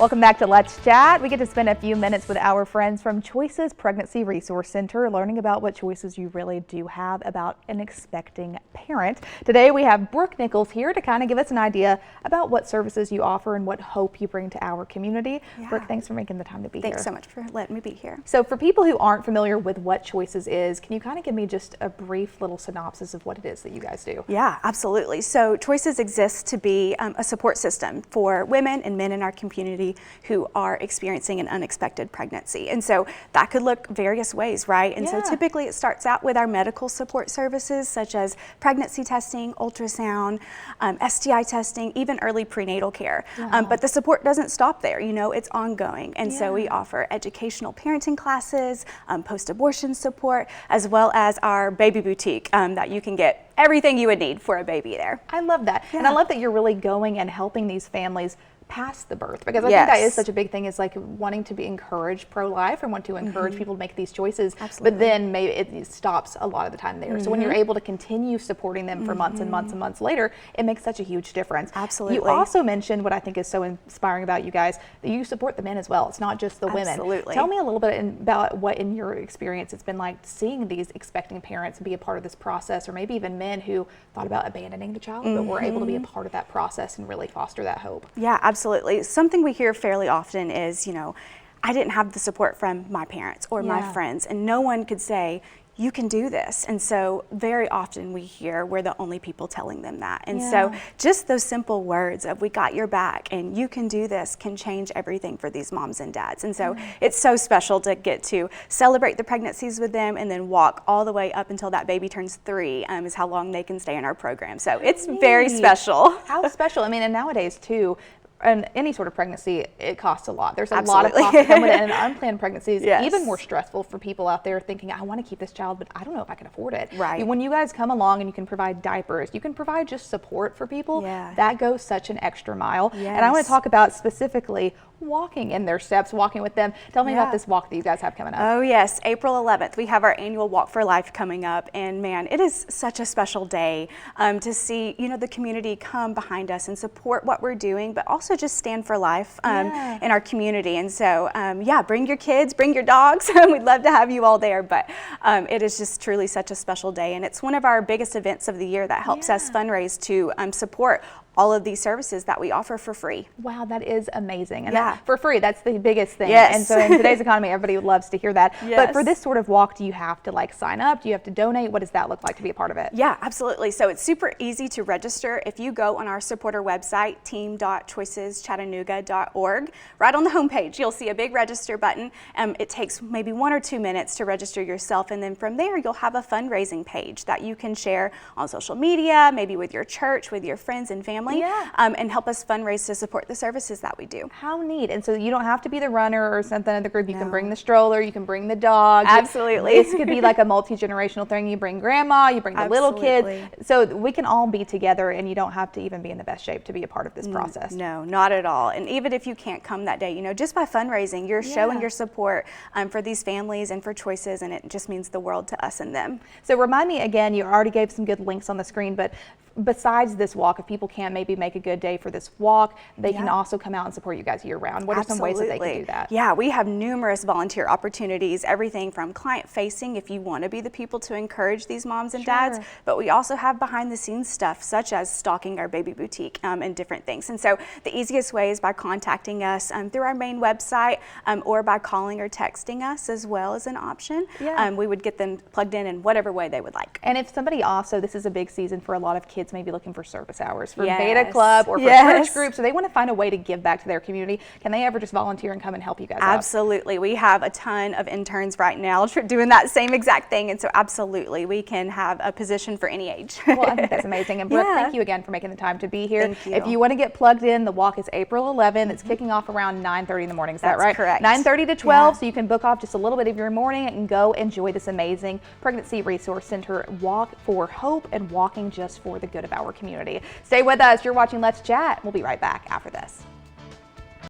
Welcome back to Let's Chat. We get to spend a few minutes with our friends from Choices Pregnancy Resource Center, learning about what choices you really do have about an expecting parent. Today we have Brooke Nicholes here to kind of give us an idea about what services you offer and what hope you bring to our community. Yeah. Brooke, thanks for making the time to be here. Thanks so much for letting me be here. So for people who aren't familiar with what Choices is, can you kind of give me just a brief little synopsis of what it is that you guys do? Yeah, absolutely. So Choices exists to be a support system for women and men in our community who are experiencing an unexpected pregnancy. And so that could look various ways, right? And so typically it starts out with our medical support services such as pregnancy testing, ultrasound, STI testing, even early prenatal care. But the support doesn't stop there, you know, it's ongoing. And so we offer educational parenting classes, post-abortion support, as well as our baby boutique that you can get everything you would need for a baby there. I love that. And I love that you're really going and helping these families past the birth, because I think that is such a big thing, is like wanting to be encouraged pro-life and want to encourage people to make these choices. But then maybe it stops a lot of the time there. So when you're able to continue supporting them for months and months and months later, it makes such a huge difference. Absolutely. You also mentioned what I think is so inspiring about you guys, that you support the men as well. It's not just the women. Absolutely. Tell me a little bit about what in your experience it's been like seeing these expecting parents be a part of this process, or maybe even men who thought about abandoning the child but were able to be a part of that process and really foster that hope. Yeah, absolutely. Something we hear fairly often is, you know, I didn't have the support from my parents or my friends, and no one could say, you can do this. And so very often we hear we're the only people telling them that. And so just those simple words of "we got your back" and "you can do this" can change everything for these moms and dads. And so it's so special to get to celebrate the pregnancies with them and then walk all the way up until that baby turns 3 is how long they can stay in our program. So it's very special. How special. I mean, and nowadays too, and any sort of pregnancy, it costs a lot. There's a lot of costs that come with it, and unplanned pregnancy is even more stressful for people out there thinking, I want to keep this child, but I don't know if I can afford it. Right. When you guys come along and you can provide diapers, you can provide just support for people, that goes such an extra mile. And I want to talk about specifically walking in their steps, walking with them. Tell me about this walk that you guys have coming up. Oh yes, April 11th. We have our annual Walk for Life coming up, and man, it is such a special day to see, you know, the community come behind us and support what we're doing, but also just stand for life in our community. And so yeah, bring your kids, bring your dogs. We'd love to have you all there, but it is just truly such a special day, and it's one of our biggest events of the year that helps us fundraise to support all of these services that we offer for free. Wow, that is amazing. And that, for free, that's the biggest thing. And so in today's economy, everybody loves to hear that. But for this sort of walk, do you have to like sign up? Do you have to donate? What does that look like to be a part of it? Yeah, absolutely. So it's super easy to register. If you go on our supporter website, team.choiceschattanooga.org, right on the homepage, you'll see a big register button. It takes maybe 1 or 2 minutes to register yourself, and then from there you'll have a fundraising page that you can share on social media, maybe with your church, with your friends and family. And help us fundraise to support the services that we do. How neat. And so you don't have to be the runner or something in the group. You can bring the stroller, you can bring the dog. Absolutely. This could be like a multi-generational thing. You bring grandma, you bring the little kids. So we can all be together, and you don't have to even be in the best shape to be a part of this process. No, not at all. And even if you can't come that day, you know, just by fundraising, you're showing your support for these families and for Choices, and it just means the world to us and them. So remind me again, you already gave some good links on the screen, but besides this walk, if people can't maybe make a good day for this walk, they can also come out and support you guys year round. What are some ways that they can do that? Yeah, we have numerous volunteer opportunities, everything from client facing, if you want to be the people to encourage these moms and dads, but we also have behind the scenes stuff such as stocking our baby boutique and different things. And so the easiest way is by contacting us through our main website or by calling or texting us as well as an option. We would get them plugged in whatever way they would like. And if somebody also, this is a big season for a lot of kids maybe looking for service hours for Beta Club or for church groups, so they want to find a way to give back to their community. Can they ever just volunteer and come and help you guys out? Absolutely. We have a ton of interns right now doing that same exact thing, and so absolutely we can have a position for any age. Well, I think that's amazing. And Brooke, thank you again for making the time to be here. Thank you. If you want to get plugged in, the walk is April 11th. It's kicking off around 9:30 in the morning. Is that right? Correct. 9:30 to 12, so you can book off just a little bit of your morning and go enjoy this amazing Pregnancy Resource Center walk for hope and walking just for the good of our community. Stay with us. You're watching Let's Chat. We'll be right back after this.